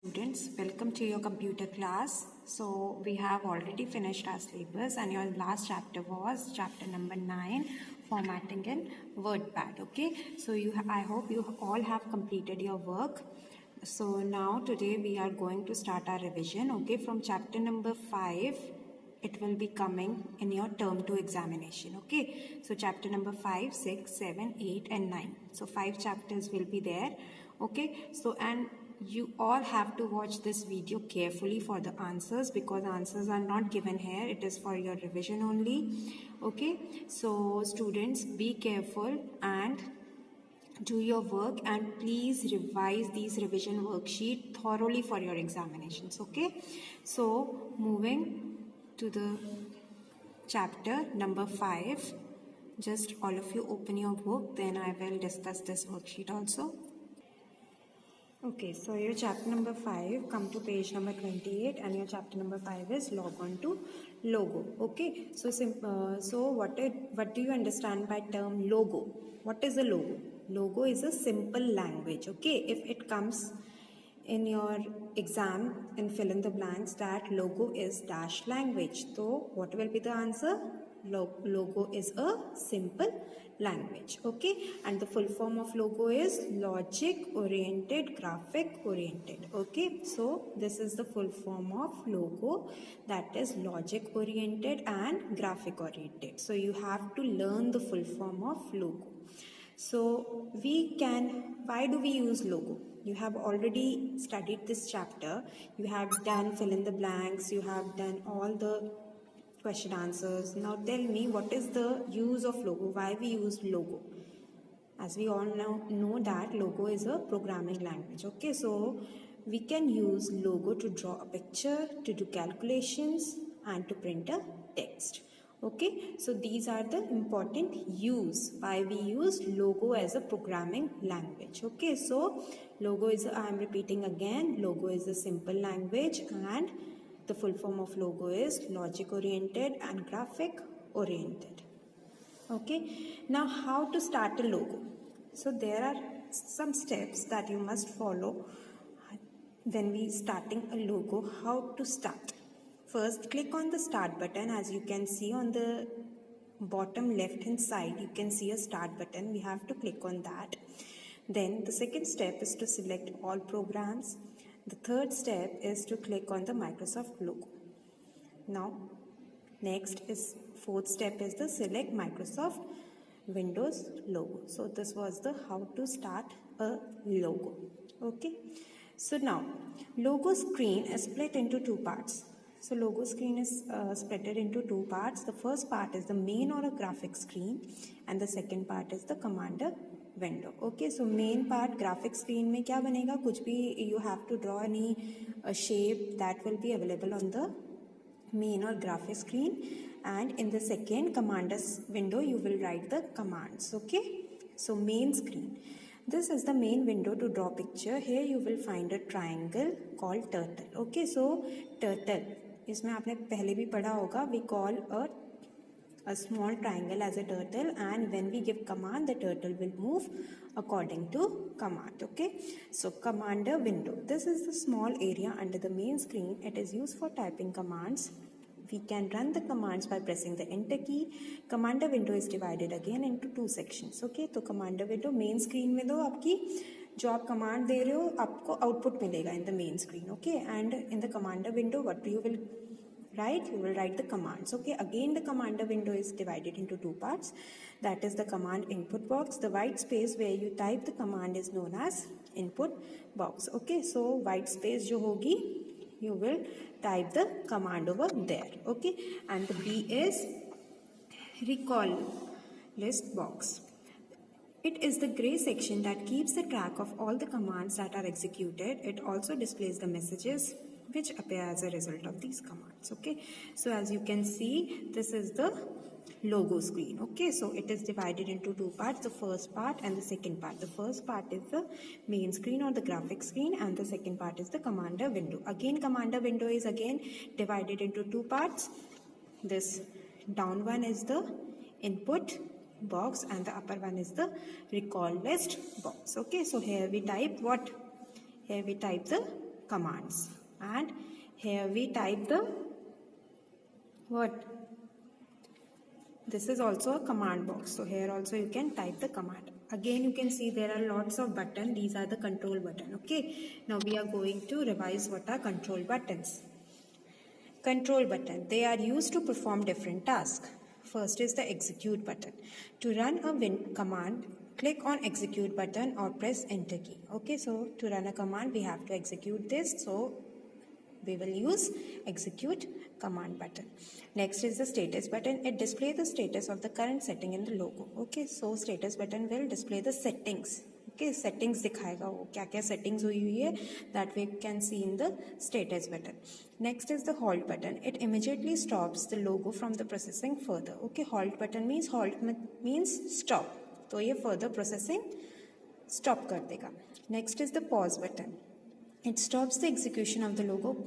Students, welcome to your computer class. So we have already finished our syllabus and your last chapter was chapter number 9, formatting in WordPad. Okay, so I hope you all have completed your work. So now today we are going to start our revision. Okay, from chapter number 5 it will be coming in your term 2 examination. Okay, so chapter number 5, 6, 7, 8 and 9. So 5 chapters will be there. Okay, so and you all have to watch this video carefully for the answers, because answers are not given here. It is for your revision only. Okay, so students, be careful and do your work, and please revise these revision worksheet thoroughly for your examinations. Okay, so moving to the chapter number 5, just all of you open your book, then I will discuss this worksheet also. Okay, so your chapter number 5, come to page number 28, and your chapter number 5 is log on to logo. Okay, so what do you understand by term logo? What is a logo? Logo is a simple language. Okay, if it comes in your exam and fill in the blanks that logo is dash language, so what will be the answer? Logo is a simple language. Okay, and the full form of logo is logic oriented, graphic oriented. Okay, so this is the full form of logo, that is logic oriented and graphic oriented. So you have to learn the full form of logo. So why do we use logo? You have already studied this chapter. You have done fill in the blanks, you have done all the question answers. Now tell me, what is the use of logo? Why we use logo? As we all know that logo is a programming language. Okay, so we can use logo to draw a picture, to do calculations and to print a text. Okay, so these are the important use why we use logo as a programming language. Okay, so logo is, I am repeating again, logo is a simple language and the full form of logo is logic oriented and graphic oriented. Okay, now how to start a logo? So there are some steps that you must follow when we starting a logo. How to start? First, click on the start button. As you can see on the bottom left hand side, you can see a start button. We have to click on that. Then the second step is to select all programs. The third step is to click on the Microsoft logo. Now, fourth step is the select Microsoft Windows logo. So this was the how to start a logo. Okay. So now, logo screen is split into two parts. So logo screen is split into two parts. The first part is the main or a graphic screen, and the second part is the commander window. Okay, so main part graphic screen में क्या बनेगा? कुछ भी you have to draw any shape that will be available on the main or graphic screen, and in the second commander window you will write the commands. Okay, so main screen. This is the main window to draw picture. Here you will find a triangle called turtle. Okay, so turtle, इसमें आपने पहले भी पढ़ा होगा. We call a small triangle as a turtle, and when we give command, the turtle will move according to command. Okay, so commander window. This is the small area under the main screen. It is used for typing commands. We can run the commands by pressing the enter key. Commander window is divided again into two sections. Okay, तो commander window main screen में दो आपकी जो आप command दे रहे हो आपको output मिलेगा in the main screen. Okay, and in the commander window what you will write? You will write the commands. Okay, again the commander window is divided into two parts. That is the command input box. The white space where you type the command is known as input box. Okay, so white space जो होगी you will type the command over there. Okay, and the B is recall list box. It is the gray section that keeps the track of all the commands that are executed. It also displays the messages which appear as a result of these commands. Okay, so as you can see, this is the logo screen. Okay, so it is divided into two parts, the first part and the second part. The first part is the main screen or the graphic screen, and the second part is the commander window. Again, commander window is again divided into two parts. This down one is the input box and the upper one is the recall list box. Okay, so here we type what? Here we type the commands. And here we type the what? This is also a command box. So here also you can type the command. Again, you can see there are lots of buttons. These are the control button. Okay. Now we are going to revise what are control buttons. Control button. They are used to perform different tasks. First is the execute button. To run a command, click on execute button or press enter key. Okay. So to run a command, we have to execute this. So we will use execute command button. Next is the status button. It displays the status of the current setting in the logo. Okay, so status button will display the settings. Okay, settings दिखाएगा वो क्या क्या settings हुई है, that we can see in the status button. Next is the halt button. It immediately stops the logo from the processing further. Okay, halt button means stop. तो ये further processing stop कर देगा. Next is the pause button. It stops the execution of the logo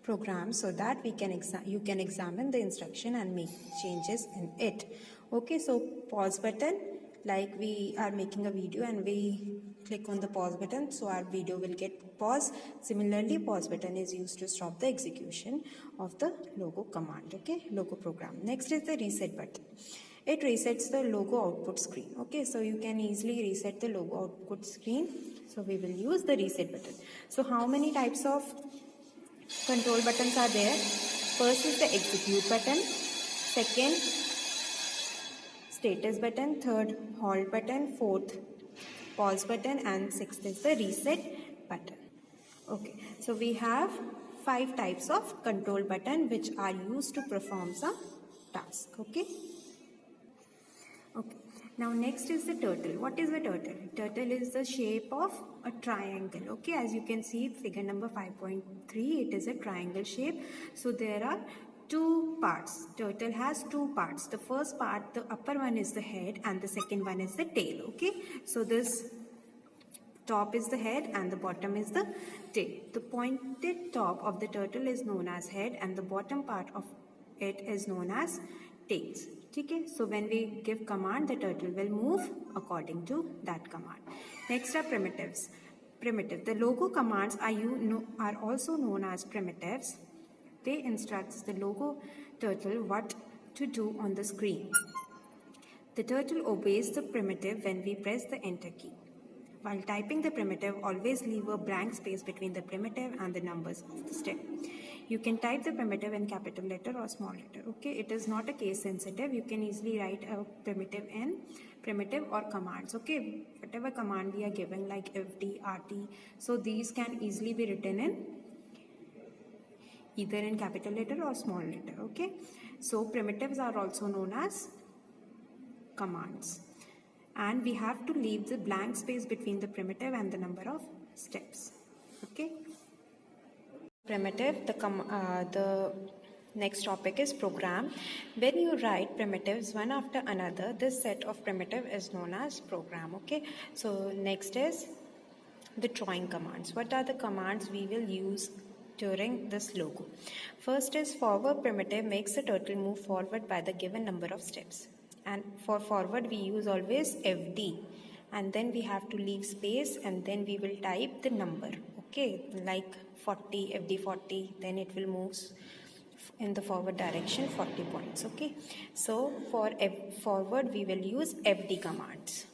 program so that you can examine the instruction and make changes in it. Okay, so pause button, like we are making a video and we click on the pause button, so our video will get paused. Similarly, pause button is used to stop the execution of the logo command, okay, logo program. Next is the reset button. It resets the logo output screen. Okay, so you can easily reset the logo output screen. So we will use the reset button. So how many types of control buttons are there? First is the execute button. Second, status button. Third, halt button. Fourth, pause button. And sixth is the reset button. Okay, so we have 5 types of control button which are used to perform some task. Okay. Okay. Now next is the turtle. What is the turtle? Turtle is the shape of a triangle. Okay, as you can see figure number 5.3, it is a triangle shape. So there are 2 parts. Turtle has 2 parts. The first part, the upper one is the head and the second one is the tail. Okay, so this top is the head and the bottom is the tail. The pointed top of the turtle is known as head and the bottom part of it is known as tails. Okay, so when we give command, the turtle will move according to that command. Next are primitives. Primitive. The logo commands are also known as primitives. They instruct the logo turtle what to do on the screen. The turtle obeys the primitive when we press the enter key. While typing the primitive, always leave a blank space between the primitive and the numbers of the step. You can type the primitive in capital letter or small letter. Okay, it is not a case sensitive. You can easily write a primitive in primitive or commands. Okay, whatever command we are giving like fd, rt, so these can easily be written in either in capital letter or small letter. Okay, so primitives are also known as commands. And we have to leave the blank space between the primitive and the number of steps. Okay. Primitive, the next topic is program. When you write primitives one after another, this set of primitive is known as program. Okay. So next is the drawing commands. What are the commands we will use during this logo? First is forward. Primitive makes the turtle move forward by the given number of steps. And for forward we use always FD, and then we have to leave space and then we will type the number. Okay, like 40, FD 40, then it will move in the forward direction 40 points. Okay, so for forward we will use FD commands.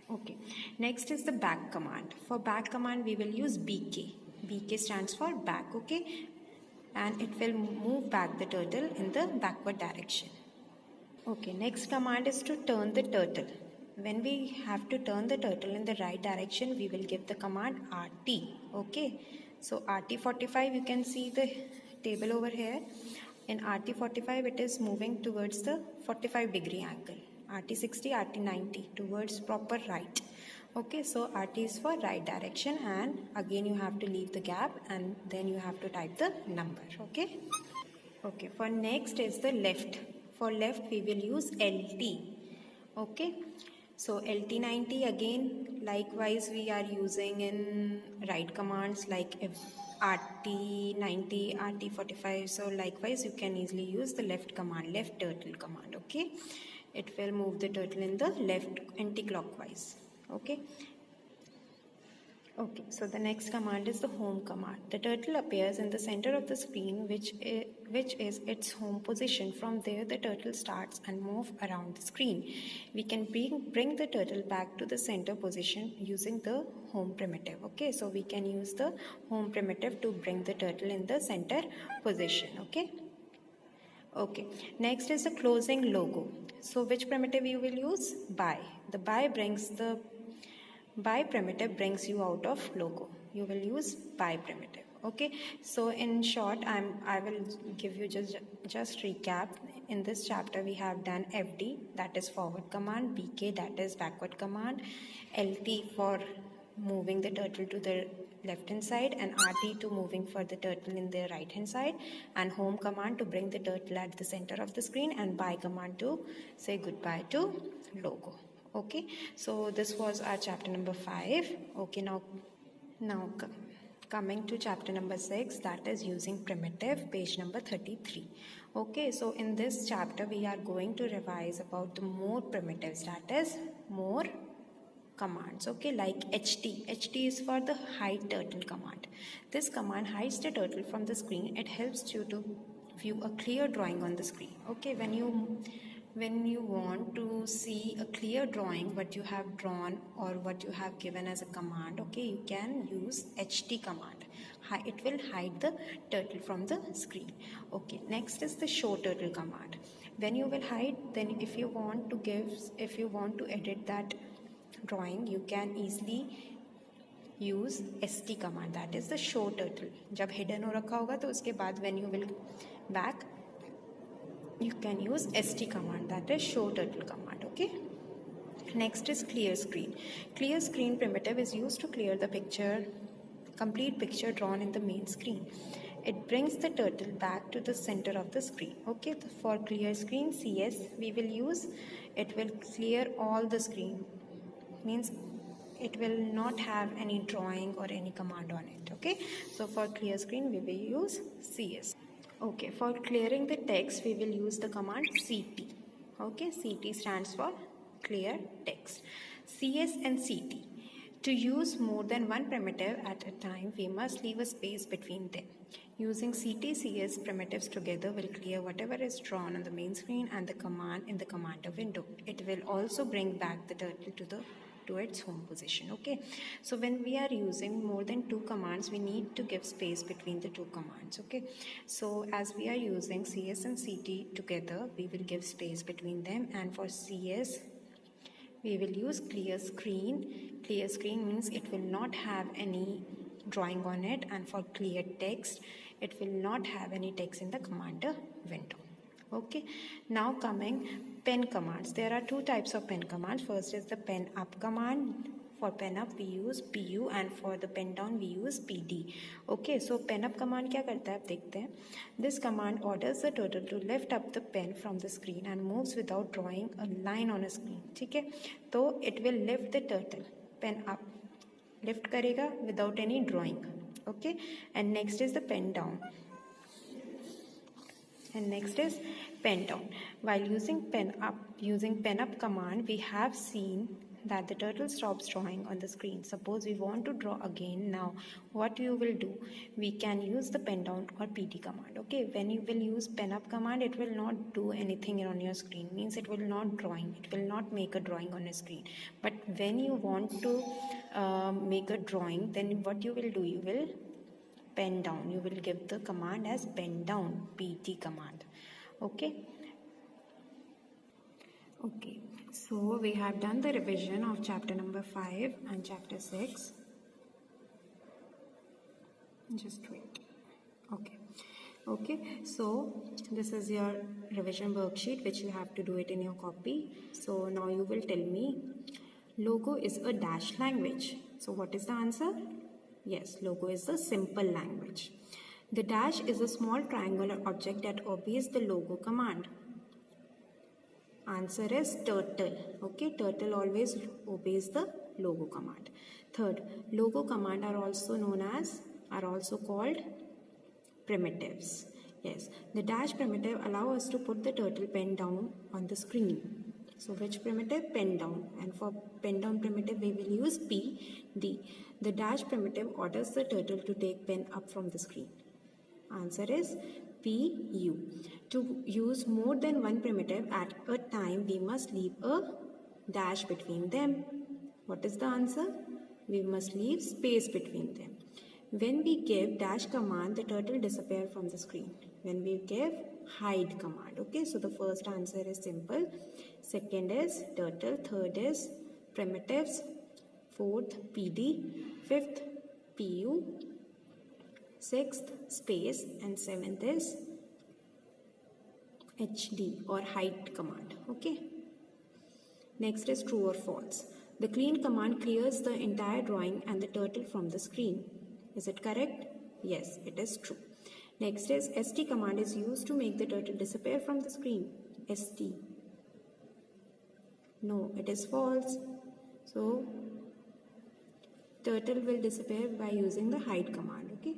Okay, next is the back command. For back command we will use BK. BK stands for back. Okay, and it will move back the turtle in the backward direction. Okay, next command is to turn the turtle. When we have to turn the turtle in the right direction, we will give the command RT. Okay, so RT45, you can see the table over here. In RT45, it is moving towards the 45-degree angle. RT60, RT90 towards proper right. Okay, so RT is for right direction, and again you have to leave the gap and then you have to type the number. Okay. Okay, for next is the left. For left we will use LT. Okay, so LT90 again, likewise we are using in right commands like if RT90, RT45. So likewise you can easily use the left command, left turtle command. Okay, it will move the turtle in the left anti-clockwise. Okay, Okay, so the next command is the home command. The turtle appears in the center of the screen, which is its home position. From there, the turtle starts and moves around the screen. We can bring the turtle back to the center position using the home primitive. Okay, so we can use the home primitive to bring the turtle in the center position. Okay, next is the closing logo. So which primitive you will use? By. The by primitive brings you out of logo. You will use by primitive. Okay, so in short, I will give you just recap. In this chapter we have done FD, that is forward command, BK, that is backward command, LT for moving the turtle to the left hand side, and RT to moving for the turtle in the right hand side, and home command to bring the turtle at the center of the screen, and by command to say goodbye to logo. Okay, so this was our chapter number 5. Okay, now coming to chapter number 6, that is using primitive, page number 33. Okay, so in this chapter we are going to revise about the more primitives, that is more commands. Okay, like HT is for the hide turtle command. This command hides the turtle from the screen. It helps you to view a clear drawing on the screen. Okay, when you want to see a clear drawing what you have drawn or what you have given as a command, okay, you can use HT command. It will hide the turtle from the screen. Okay, next is the show turtle command. When you will hide, then if you want to edit that drawing, you can easily use ST command, that is the show turtle. जब hidden हो रखा होगा तो उसके बाद when you will back, you can use ST command, that is show turtle command. Okay, next is clear screen. Clear screen primitive is used to clear the complete picture drawn in the main screen. It brings the turtle back to the center of the screen. Okay, for clear screen CS we will use, it will clear all the screen, means it will not have any drawing or any command on it. Okay, so for clear screen we will use CS. Okay, for clearing the text we will use the command CT. Okay, CT stands for clear text. CS and CT. To use more than one primitive at a time, we must leave a space between them. Using CT, CS primitives together will clear whatever is drawn on the main screen and the command in the commander window. It will also bring back the turtle to its home position. Okay, so when we are using more than 2 commands, we need to give space between the 2 commands. Okay, so as we are using CS and CT together, we will give space between them, and for CS we will use clear screen. Clear screen means it will not have any drawing on it, and for clear text it will not have any text in the commander window. Okay, now coming pen commands. There are 2 types of pen commands. First is the pen up command. For pen up we use PU, and for the pen down we use PD. Okay, so pen up command क्या करता है आप देखते हैं. This command orders the turtle to lift up the pen from the screen and moves without drawing a line on a screen. ठीक है, तो it will lift the turtle, pen up, lift करेगा without any drawing. Okay, and next is the pen down. And next is pen down. While using pen up command, we have seen that the turtle stops drawing on the screen. Suppose we want to draw again. Now what you will do, we can use the pen down or PD command. Okay, when you will use pen up command, it will not do anything on your screen, means it will not make a drawing on a screen. But when you want to make a drawing, then what you will do, you will pen down. You will give the command as pen down, PT command. Okay, so we have done the revision of chapter number 5 and chapter 6. Just wait. Okay, so this is your revision worksheet which you have to do it in your copy. So now you will tell me, logo is a dash language. So what is the answer? Yes, logo is a simple language. The dash is a small triangular object that obeys the logo command. Answer is turtle. Okay, turtle always obeys the logo command. Third, logo command are also called primitives. Yes, the dash primitive allow us to put the turtle pen down on the screen. So which primitive? Pen down. And for pen down primitive, we will use P, D. The dash primitive orders the turtle to take pen up from the screen. Answer is P, U. To use more than one primitive at a time, we must leave a dash between them. What is the answer? We must leave space between them. When we give dash command, the turtle disappears from the screen. When we give hide command. Okay, so the first answer is simple. Second is turtle. Third is primitives. Fourth, PD. Fifth, PU. Sixth, space. And seventh is HD or hide command. Okay. Next is true or false. The clean command clears the entire drawing and the turtle from the screen. Is it correct? Yes, it is true. Next is ST command is used to make the turtle disappear from the screen. ST. No, it is false. So, turtle will disappear by using the hide command. Okay.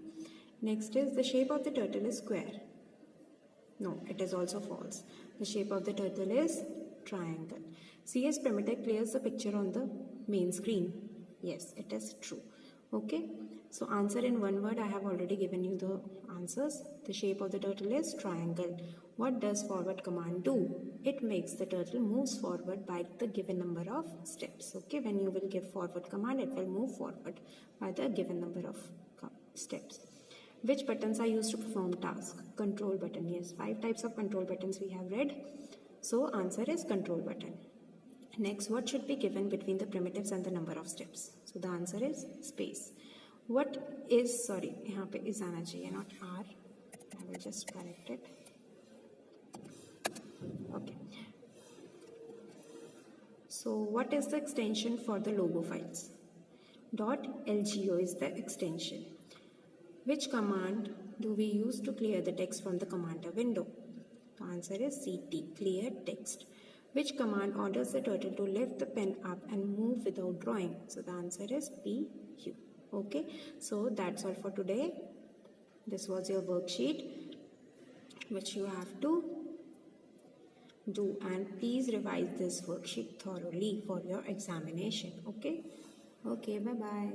Next is the shape of the turtle is square. No, it is also false. The shape of the turtle is triangle. CS primitive clears the picture on the main screen. Yes, it is true. Okay. So answer in one word. I have already given you the answers. The shape of the turtle is triangle. What does forward command do? It makes the turtle moves forward by the given number of steps. Okay. When you will give forward command, it will move forward by the given number of steps. Which buttons are used to perform task? Control button. Yes, 5 types of control buttons we have read. So answer is control button. Next, what should be given between the primitives and the number of steps? So the answer is space. What is, sorry, यहाँ पे is आना चाहिए, not R. I will just correct it. Okay. So what is the extension for the logo files? .lgo is the extension. Which command do we use to clear the text from the commander window? The answer is CT, clear text. Which command orders the turtle to lift the pen up and move without drawing? So the answer is PU. Okay, so that's all for today. This was your worksheet which you have to do, and please revise this worksheet thoroughly for your examination. Okay, bye bye.